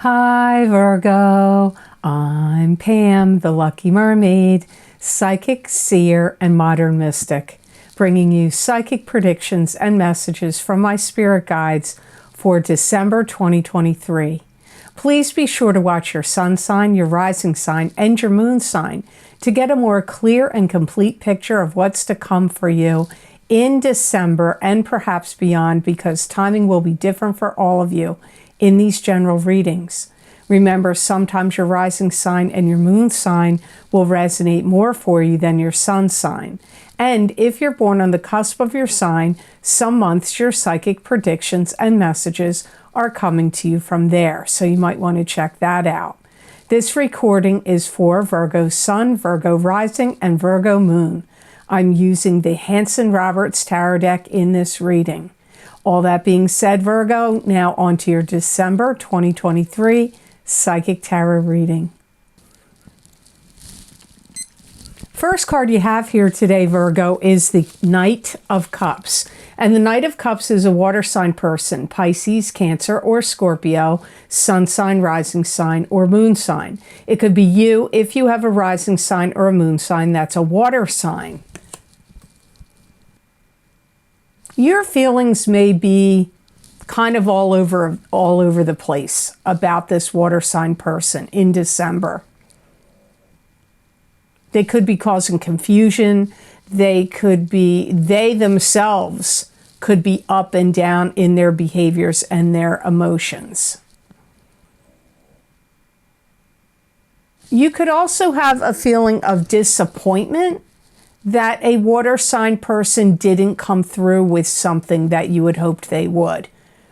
Hi Virgo, I'm Pam, the Lucky Mermaid, psychic, seer, and modern mystic, bringing you psychic predictions and messages from my spirit guides for December 2023. Please be sure to watch your sun sign, your rising sign, and your moon sign to get a more clear and complete picture of what's to come for you in December and perhaps beyond, because timing will be different for all of you in these general readings. Remember, sometimes your rising sign and your moon sign will resonate more for you than your sun sign. And if you're born on the cusp of your sign, some months your psychic predictions and messages are coming to you from there. So you might want to check that out. This recording is for Virgo Sun, Virgo Rising, and Virgo Moon. I'm using the Hanson-Roberts Tarot deck in this reading. All that being said, Virgo, now on to your December 2023 Psychic Tarot reading. First card you have here today, Virgo, is the Knight of Cups. And the Knight of Cups is a water sign person, Pisces, Cancer, or Scorpio, sun sign, rising sign, or moon sign. It could be you if you have a rising sign or a moon sign that's a water sign. Your feelings may be kind of all over the place about this water sign person in December. They could be causing confusion. They themselves could be up and down in their behaviors and their emotions. You could also have a feeling of disappointment that a water sign person didn't come through with something that you had hoped they would.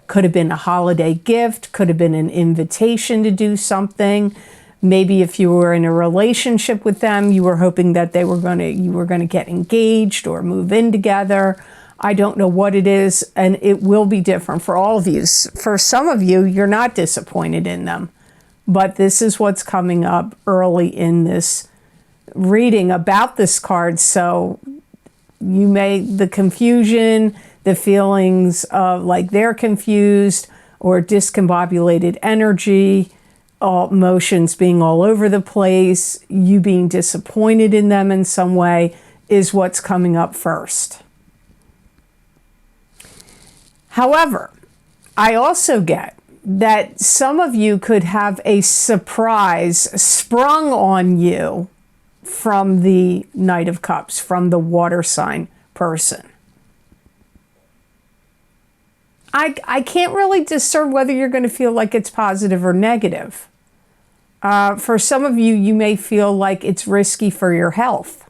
Could have been a holiday gift, could have been an invitation to do something. Maybe if you were in a relationship with them, you were hoping that you were going to get engaged or move in together. I don't know what it is, and it will be different for all of you. For some of you, you're not disappointed in them, but this is what's coming up early in this reading about this card. So the confusion, the feelings of like they're confused or discombobulated energy, emotions being all over the place, you being disappointed in them in some way is what's coming up first. However, I also get that some of you could have a surprise sprung on you from the Knight of Cups, from the water sign person. I can't really discern whether you're going to feel like it's positive or negative. For some of you, you may feel like it's risky for your health,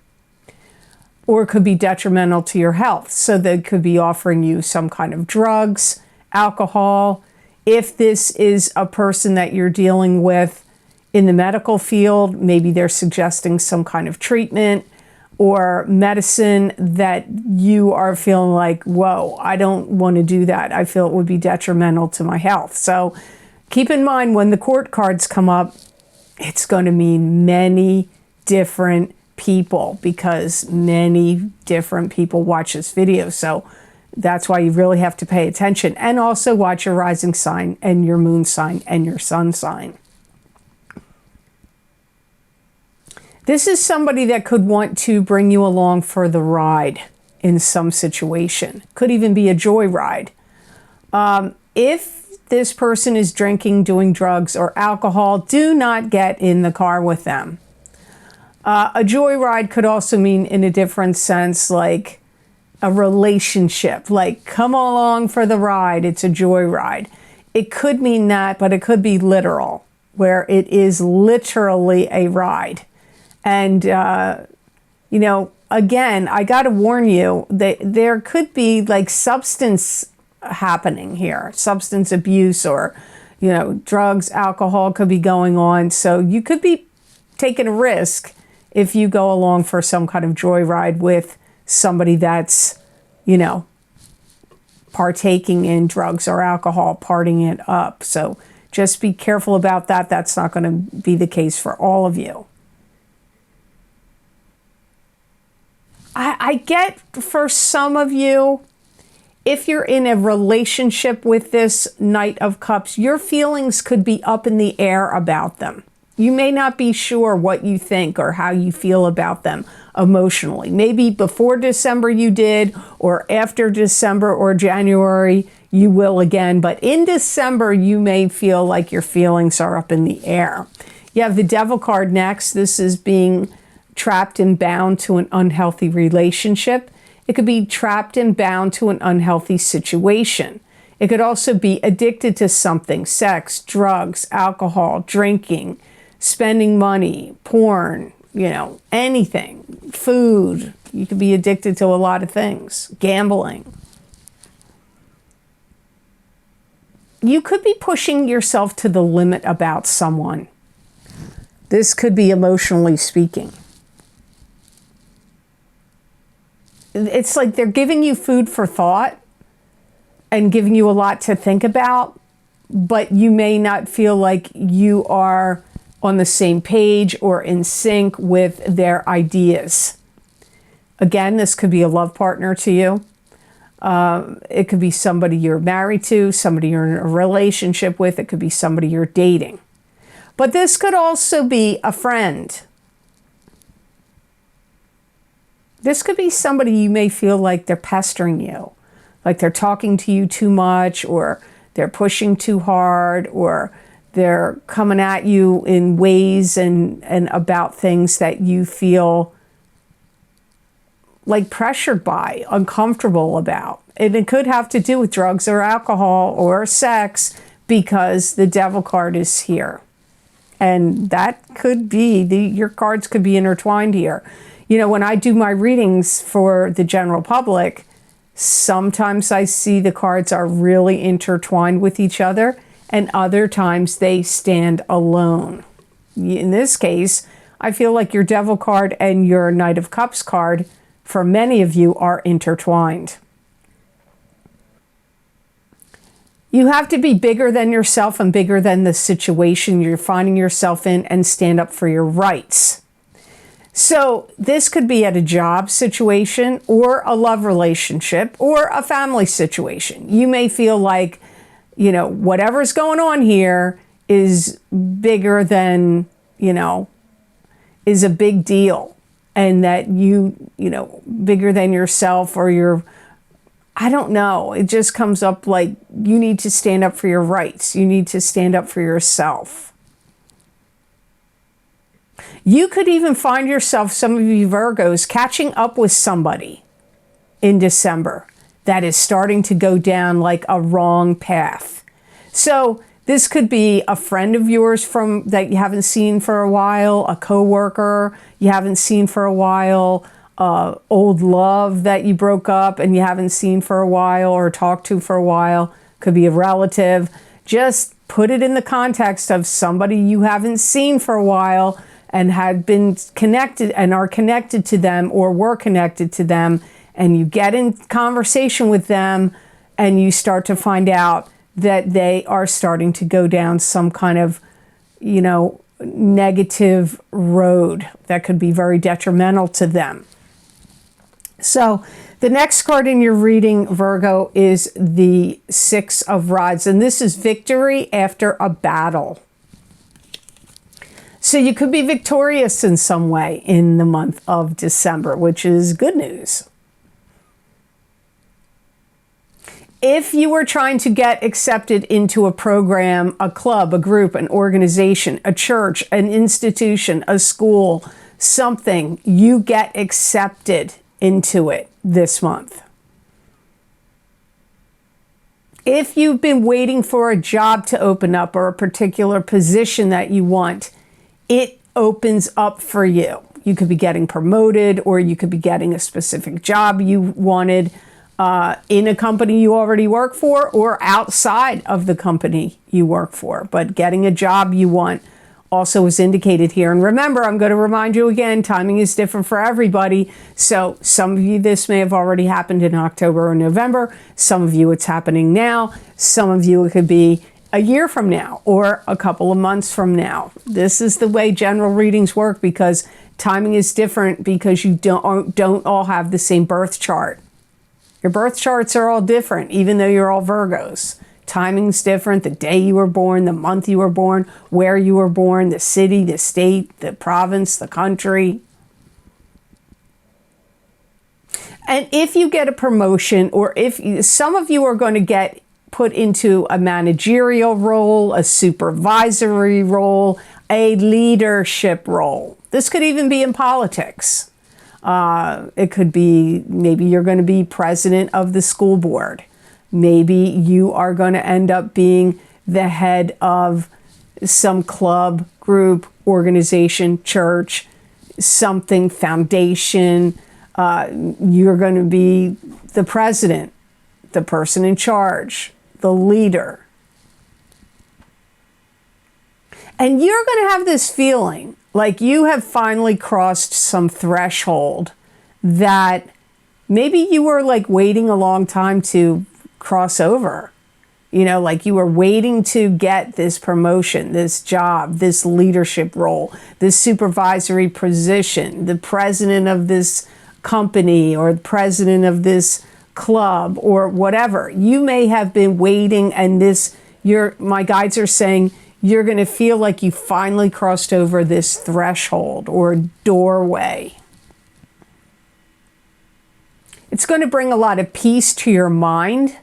or it could be detrimental to your health. So they could be offering you some kind of drugs, alcohol. If this is a person that you're dealing with in the medical field, maybe they're suggesting some kind of treatment or medicine that you are feeling like, whoa, I don't want to do that. I feel it would be detrimental to my health. So keep in mind when the court cards come up, it's going to mean many different people because many different people watch this video. So that's why you really have to pay attention, and also watch your rising sign and your moon sign and your sun sign. This is somebody that could want to bring you along for the ride in some situation. Could even be a joyride. If this person is drinking, doing drugs, or alcohol, do not get in the car with them. A joyride could also mean, in a different sense, like a relationship. Like, come along for the ride, it's a joyride. It could mean that, but it could be literal, where it is literally a ride. And, again, I got to warn you that there could be like substance happening here, substance abuse or, drugs, alcohol could be going on. So you could be taking a risk if you go along for some kind of joyride with somebody that's, partaking in drugs or alcohol, partying it up. So just be careful about that. That's not going to be the case for all of you. I get for some of you, if you're in a relationship with this Knight of Cups, your feelings could be up in the air about them. You may not be sure what you think or how you feel about them emotionally. Maybe before December you did, or after December or January you will again. But in December you may feel like your feelings are up in the air. You have the Devil card next. This is being trapped and bound to an unhealthy relationship. It could be trapped and bound to an unhealthy situation. It could also be addicted to something: sex, drugs, alcohol, drinking, spending money, porn, anything, food. You could be addicted to a lot of things, gambling. You could be pushing yourself to the limit about someone. This could be emotionally speaking. It's like they're giving you food for thought and giving you a lot to think about, but you may not feel like you are on the same page or in sync with their ideas. Again, this could be a love partner to you. It could be somebody you're married to, somebody you're in a relationship with. It could be somebody you're dating. But this could also be a friend. This could be somebody you may feel like they're pestering you, like they're talking to you too much, or they're pushing too hard, or they're coming at you in ways and about things that you feel like pressured by, uncomfortable about. And it could have to do with drugs or alcohol or sex, because the Devil card is here. And that could be, your cards could be intertwined here. When I do my readings for the general public, sometimes I see the cards are really intertwined with each other, and other times they stand alone. In this case, I feel like your Devil card and your Knight of Cups card, for many of you, are intertwined. You have to be bigger than yourself and bigger than the situation you're finding yourself in, and stand up for your rights. So this could be at a job situation, or a love relationship, or a family situation. You may feel like, whatever's going on here is bigger than, is a big deal. And that bigger than yourself, or I don't know. It just comes up like you need to stand up for your rights. You need to stand up for yourself. You could even find yourself, some of you Virgos, catching up with somebody in December that is starting to go down like a wrong path. So this could be a friend of yours that you haven't seen for a while, a coworker you haven't seen for a while, old love that you broke up and you haven't seen for a while or talked to for a while. Could be a relative. Just put it in the context of somebody you haven't seen for a while and had been connected and are connected to them, or were connected to them, and you get in conversation with them and you start to find out that they are starting to go down some kind of, negative road that could be very detrimental to them. So the next card in your reading, Virgo, is the Six of Rods, and this is victory after a battle. So you could be victorious in some way in the month of December, which is good news. If you were trying to get accepted into a program, a club, a group, an organization, a church, an institution, a school, something, you get accepted into it this month. If you've been waiting for a job to open up, or a particular position that you want, it opens up for you. You could be getting promoted, or you could be getting a specific job you wanted in a company you already work for, or outside of the company you work for. But getting a job you want also is indicated here. And remember, I'm going to remind you again, timing is different for everybody. So some of you, this may have already happened in October or November. Some of you, it's happening now. Some of you, it could be a year from now or a couple of months from now. This is the way general readings work, because timing is different, because you don't all have the same birth chart. Your birth charts are all different, even though you're all Virgos. Timing's different, the day you were born, the month you were born, where you were born, the city, the state, the province, the country. And if you get a promotion, or if some of you are going to get put into a managerial role, a supervisory role, a leadership role. This could even be in politics. It could be, maybe you're going to be president of the school board. Maybe you are going to end up being the head of some club, group, organization, church, something, foundation. You're going to be the president, the person in charge, the leader. And you're going to have this feeling like you have finally crossed some threshold that maybe you were like waiting a long time to cross over. You know, like you were waiting to get this promotion, this job, this leadership role, this supervisory position, the president of this company or the president of this club or whatever. You may have been waiting, and my guides are saying you're going to feel like you finally crossed over this threshold or doorway. It's going to bring a lot of peace to your mind.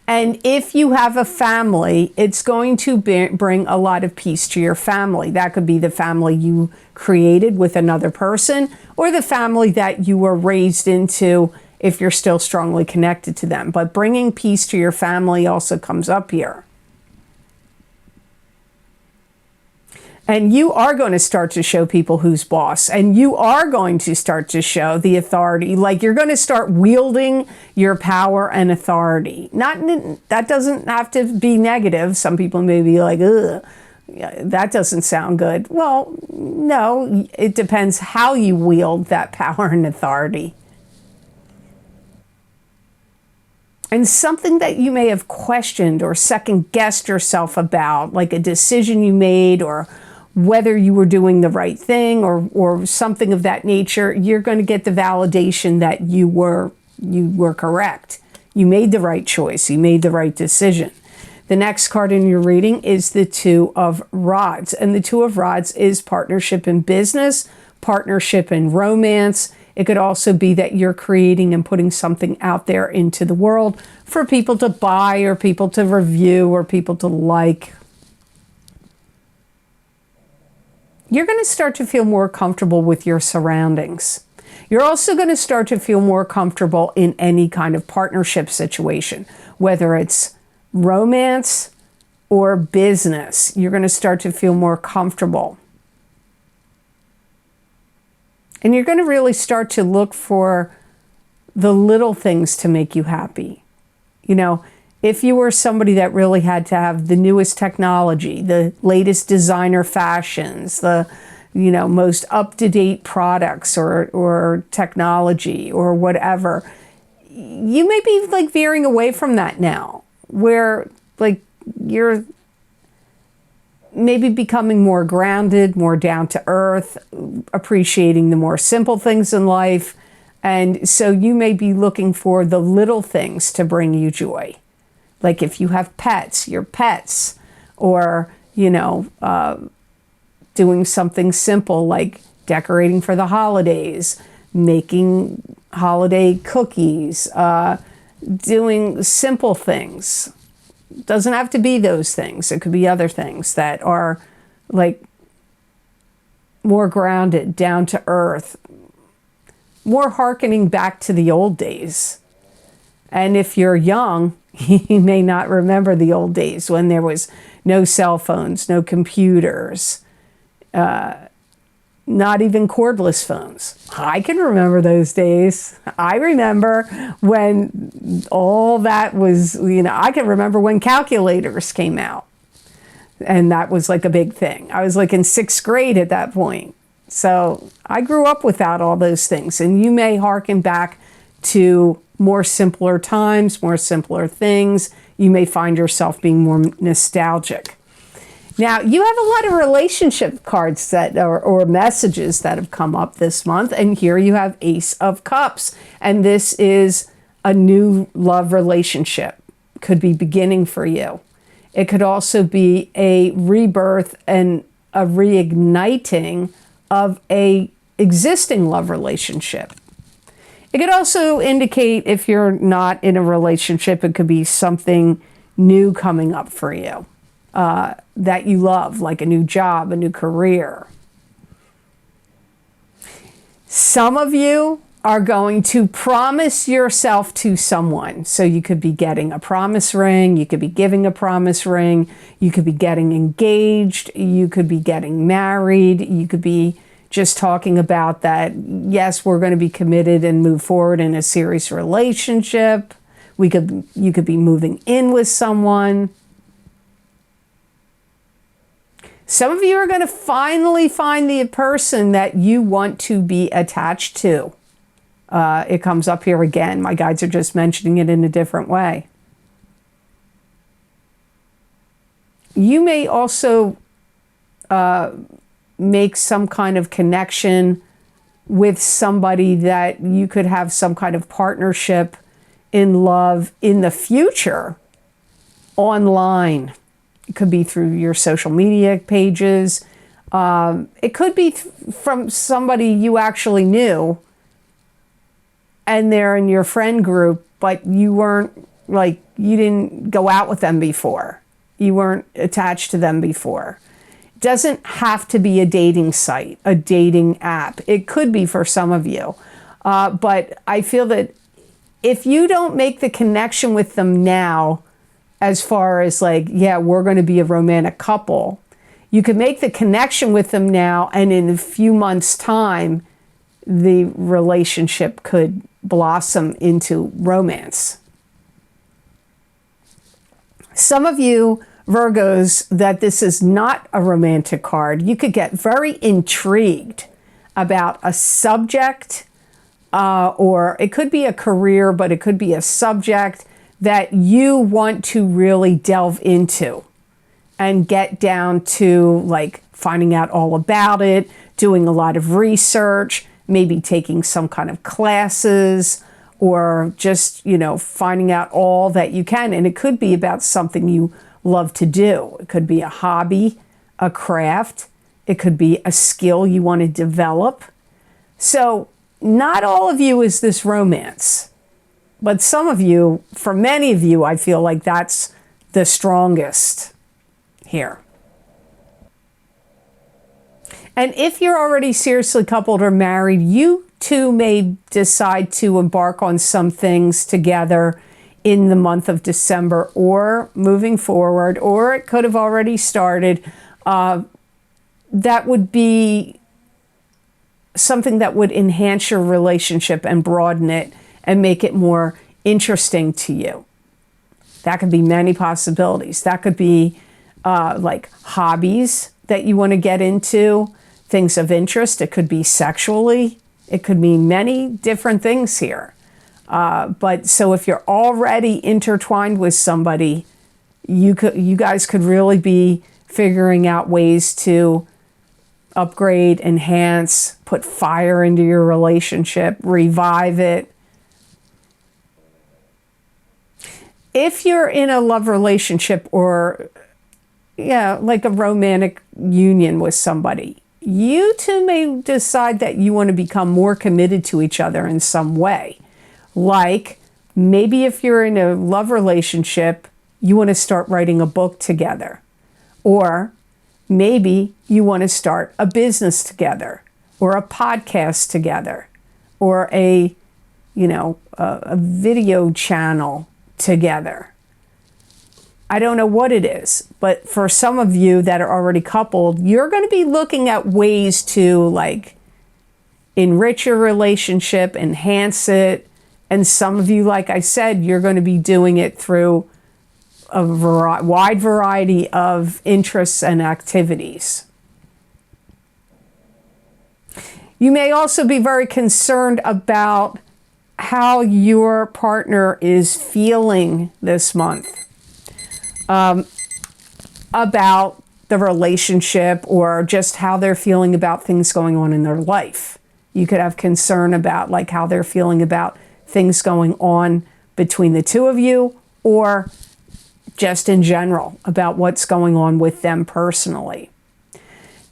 And if you have a family, it's going to bring a lot of peace to your family. That could be the family you created with another person, or the family that you were raised into if you're still strongly connected to them. But bringing peace to your family also comes up here. And you are going to start to show people who's boss. And you are going to start to show the authority. Like you're going to start wielding your power and authority. That doesn't have to be negative. Some people may be like, ugh, that doesn't sound good. Well, no, it depends how you wield that power and authority. And something that you may have questioned or second-guessed yourself about, like a decision you made or whether you were doing the right thing or something of that nature, you're going to get the validation that you were correct. You made the right choice. You made the right decision. The next card in your reading is the Two of Rods. And the Two of Rods is partnership in business, partnership in romance. It could also be that you're creating and putting something out there into the world for people to buy or people to review or people to like. You're going to start to feel more comfortable with your surroundings. You're also going to start to feel more comfortable in any kind of partnership situation, whether it's romance or business. You're going to start to feel more comfortable. And you're going to really start to look for the little things to make you happy. You know, if you were somebody that really had to have the newest technology, the latest designer fashions, the, most up-to-date products or technology or whatever, you may be like veering away from that now, where like you're maybe becoming more grounded, more down to earth, appreciating the more simple things in life. And so you may be looking for the little things to bring you joy. Like if you have pets, your pets, or, doing something simple like decorating for the holidays, making holiday cookies, doing simple things. Doesn't have to be those things. It could be other things that are like more grounded, down to earth, more hearkening back to the old days. And if you're young, you may not remember the old days when there was no cell phones, no computers, not even cordless phones. I can remember those days. I remember when all that was, I can remember when calculators came out. And that was like a big thing. I was like in 6th grade at that point. So I grew up without all those things. And you may hearken back to more simpler times, more simpler things. You may find yourself being more nostalgic. Now, you have a lot of relationship cards that or messages that have come up this month. And here you have Ace of Cups. And this is a new love relationship could be beginning for you. It could also be a rebirth and a reigniting of a existing love relationship. It could also indicate, if you're not in a relationship, it could be something new coming up for you that you love, like a new job, a new career. Some of you are going to promise yourself to someone. So you could be getting a promise ring, you could be giving a promise ring, you could be getting engaged, you could be getting married, you could be just talking about that, yes, we're going to be committed and move forward in a serious relationship. You could be moving in with someone. Some of you are going to finally find the person that you want to be attached to. It comes up here again. My guides are just mentioning it in a different way. You may also make some kind of connection with somebody that you could have some kind of partnership in love in the future online. It could be through your social media pages. It could be from somebody you actually knew and they're in your friend group, but you weren't, like, you didn't go out with them before. You weren't attached to them before. It doesn't have to be a dating site, a dating app. It could be for some of you. But I feel that if you don't make the connection with them now, as far as like, yeah, we're going to be a romantic couple, you could make the connection with them now, and in a few months' time, the relationship could blossom into romance. Some of you Virgos, that this is not a romantic card, you could get very intrigued about a subject, or it could be a career, but it could be a subject that you want to really delve into and get down to, like, finding out all about it, doing a lot of research, maybe taking some kind of classes, or just, you know, finding out all that you can. And it could be about something you love to do. It could be a hobby, a craft. It could be a skill you want to develop. So not all of you is this romance, but some of you, for many of you, I feel like that's the strongest here. And if you're already seriously coupled or married, you too may decide to embark on some things together in the month of December or moving forward, or it could have already started. That would be something that would enhance your relationship and broaden it and make it more interesting to you. That could be many possibilities. That could be like hobbies that you want to get into, things of interest. It could be sexually. It could mean many different things here. But so if you're already intertwined with somebody, you guys could really be figuring out ways to upgrade, enhance, put fire into your relationship, revive it. If you're in a love relationship or, yeah, like a romantic union with somebody, you two may decide that you want to become more committed to each other in some way. Like, maybe if you're in a love relationship, you want to start writing a book together. Or maybe you want to start a business together, or a podcast together, or a video channel together. I don't know what it is, but for some of you that are already coupled, you're going to be looking at ways to, like, enrich your relationship, enhance it. And some of you, like I said, you're going to be doing it through a wide variety of interests and activities. You may also be very concerned about how your partner is feeling this month, about the relationship, or just how they're feeling about things going on in their life. You could have concern about, like, how they're feeling about things going on between the two of you or just in general about what's going on with them personally.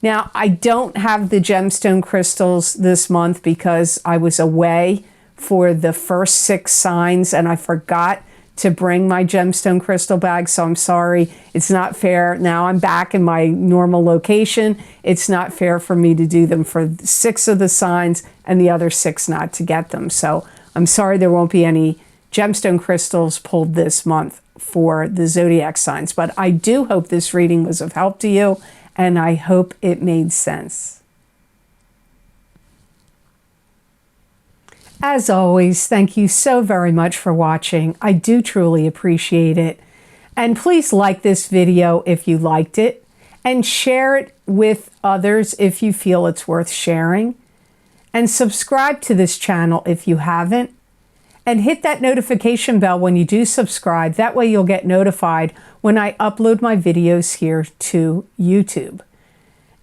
Now, I don't have the gemstone crystals this month because I was away for the first 6 signs and I forgot to bring my gemstone crystal bag, so I'm sorry. It's not fair. Now I'm back in my normal location. It's not fair for me to do them for 6 of the signs and the other 6 not to get them. So I'm sorry there won't be any gemstone crystals pulled this month for the zodiac signs, but I do hope this reading was of help to you, and I hope it made sense. As always, thank you so very much for watching. I do truly appreciate it. And please like this video if you liked it, and share it with others if you feel it's worth sharing. And subscribe to this channel if you haven't. And hit that notification bell when you do subscribe. That way you'll get notified when I upload my videos here to YouTube.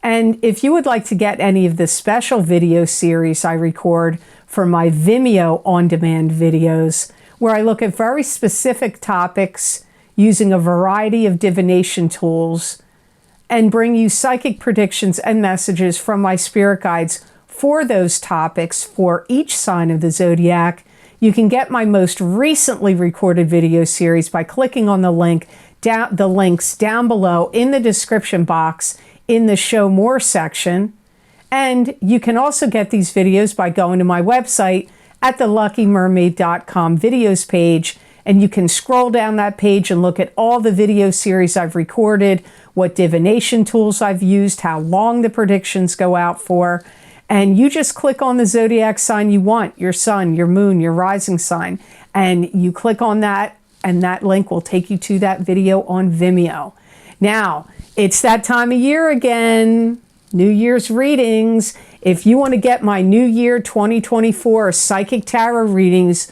And if you would like to get any of the special video series I record for my Vimeo on-demand videos, where I look at very specific topics using a variety of divination tools and bring you psychic predictions and messages from my spirit guides for those topics for each sign of the zodiac, you can get my most recently recorded video series by clicking on the links down below in the description box in the Show More section. And you can also get these videos by going to my website at the luckymermaid.com videos page, and you can scroll down that page and look at all the video series I've recorded, what divination tools I've used, how long the predictions go out for, and you just click on the zodiac sign you want, your sun, your moon, your rising sign, and you click on that, and that link will take you to that video on Vimeo. Now, it's that time of year again. New Year's readings. If you want to get my New Year 2024 Psychic Tarot readings,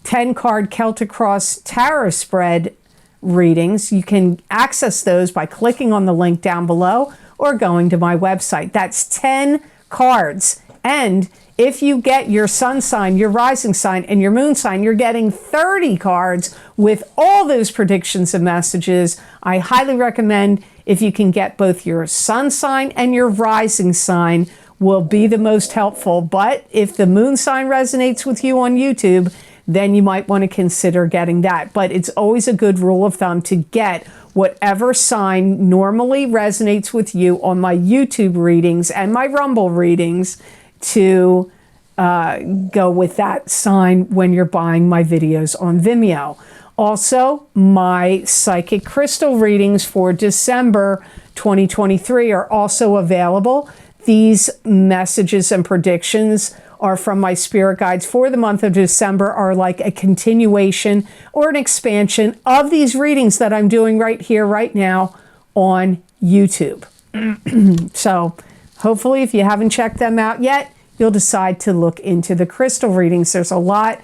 10-card Celtic Cross Tarot spread readings, you can access those by clicking on the link down below or going to my website. That's 10 cards. And if you get your sun sign, your rising sign, and your moon sign, you're getting 30 cards with all those predictions and messages. I highly recommend, if you can get both your sun sign and your rising sign, will be the most helpful. But if the moon sign resonates with you on YouTube, then you might want to consider getting that. But it's always a good rule of thumb to get whatever sign normally resonates with you on my YouTube readings and my Rumble readings, to go with that sign when you're buying my videos on Vimeo. Also, my psychic crystal readings for December 2023 are also available. These messages and predictions are from my spirit guides for the month of December, are like a continuation or an expansion of these readings that I'm doing right here, right now on YouTube. So hopefully, if you haven't checked them out yet, you'll decide to look into the crystal readings. There's a lot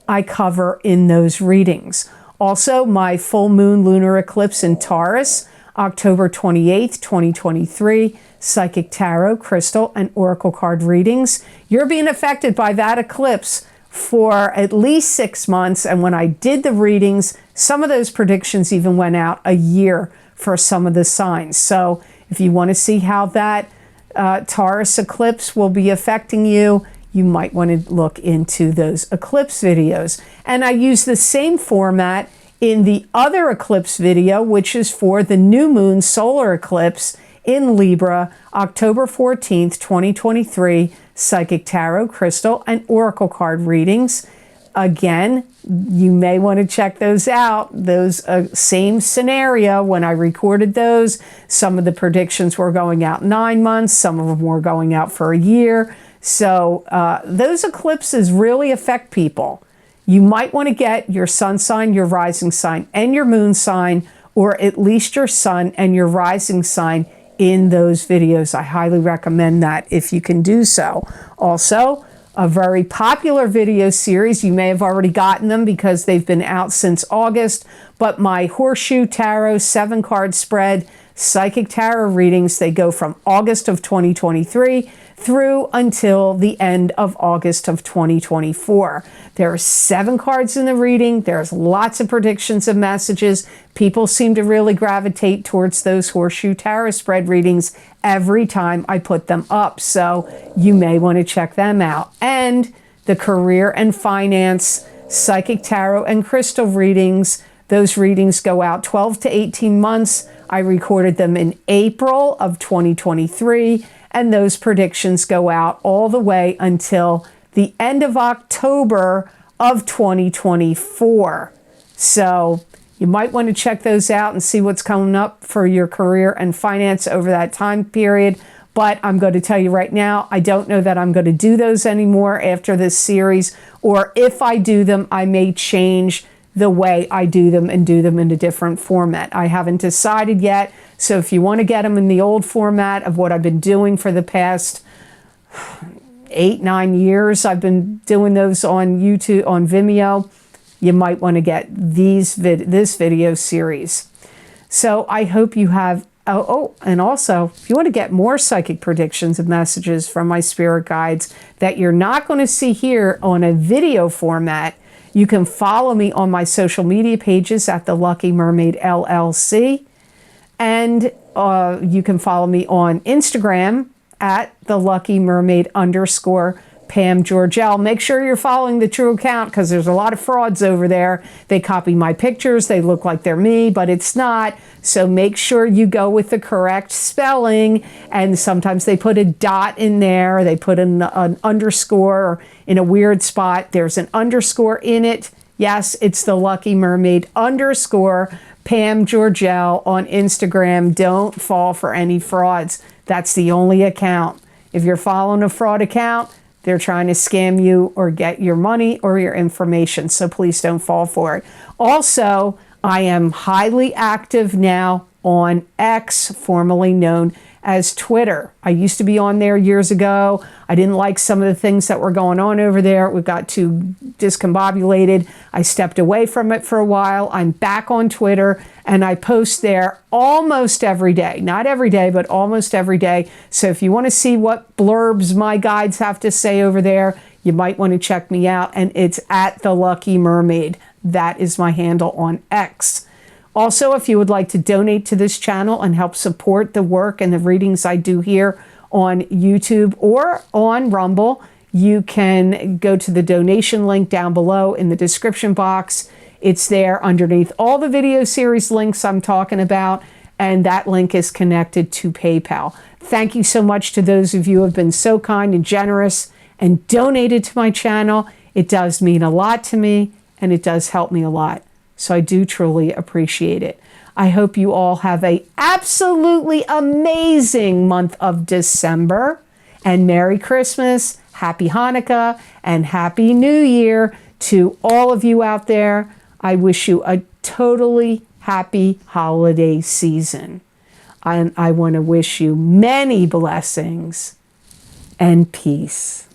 I cover in those readings. Also, my full moon lunar eclipse in Taurus, October 28th, 2023, psychic tarot, crystal, and oracle card readings. You're being affected by that eclipse for at least 6 months. And when I did the readings, some of those predictions even went out a year for some of the signs. So if you want to see how that Taurus eclipse will be affecting you, you might want to look into those eclipse videos. And I use the same format in the other eclipse video, which is for the new moon solar eclipse in Libra, October 14th, 2023, psychic tarot, crystal, and oracle card readings. Again, you may want to check those out. Those same scenario when I recorded those. Some of the predictions were going out 9 months. Some of them were going out for a year. So those eclipses really affect people. You might want to get your sun sign, your rising sign, and your moon sign, or at least your sun and your rising sign in those videos. I highly recommend that if you can do so. Also, a very popular video series, you may have already gotten them because they've been out since August, but my Horseshoe Tarot 7-card spread psychic tarot readings. They go from August of 2023 through until the end of August of 2024. There are 7 cards in the reading. There's lots of predictions and messages. People seem to really gravitate towards those horseshoe tarot spread readings every time I put them up. So you may want to check them out. And the career and finance, psychic tarot and crystal readings, those readings go out 12 to 18 months. I recorded them in April of 2023, and those predictions go out all the way until the end of October of 2024. So you might want to check those out and see what's coming up for your career and finance over that time period. But I'm going to tell you right now, I don't know that I'm going to do those anymore after this series, or if I do them, I may change the way I do them and do them in a different format. I haven't decided yet. So if you want to get them in the old format of what I've been doing for the past 8-9 years, I've been doing those on YouTube, on Vimeo, you might want to get this video series. So I hope you have, and also, if you want to get more psychic predictions and messages from my spirit guides that you're not going to see here on a video format, you can follow me on my social media pages at the Lucky Mermaid LLC. And you can follow me on Instagram at the Lucky Mermaid _ Pam Georgel. Make sure you're following the true account, because there's a lot of frauds over there. They copy my pictures. They look like they're me, but it's not. So make sure you go with the correct spelling. And sometimes they put a dot in there. They put an underscore in a weird spot. There's an underscore in it. Yes, it's the Lucky Mermaid _ Pam Georgel on Instagram. Don't fall for any frauds. That's the only account. If you're following a fraud account, they're trying to scam you or get your money or your information. So please don't fall for it. Also, I am highly active now on X, formerly known as Twitter. I used to be on there years ago. I didn't like some of the things that were going on over there. We got too discombobulated. I stepped away from it for a while. I'm back on Twitter, and I post there almost every day. Not every day, but almost every day. So if you want to see what blurbs my guides have to say over there, you might want to check me out. And it's at the Lucky Mermaid. That is my handle on X. Also, if you would like to donate to this channel and help support the work and the readings I do here on YouTube or on Rumble, you can go to the donation link down below in the description box. It's there underneath all the video series links I'm talking about, and that link is connected to PayPal. Thank you so much to those of you who have been so kind and generous and donated to my channel. It does mean a lot to me, and it does help me a lot. So I do truly appreciate it. I hope you all have an absolutely amazing month of December. And Merry Christmas, Happy Hanukkah, and Happy New Year to all of you out there. I wish you a totally happy holiday season. And I want to wish you many blessings and peace.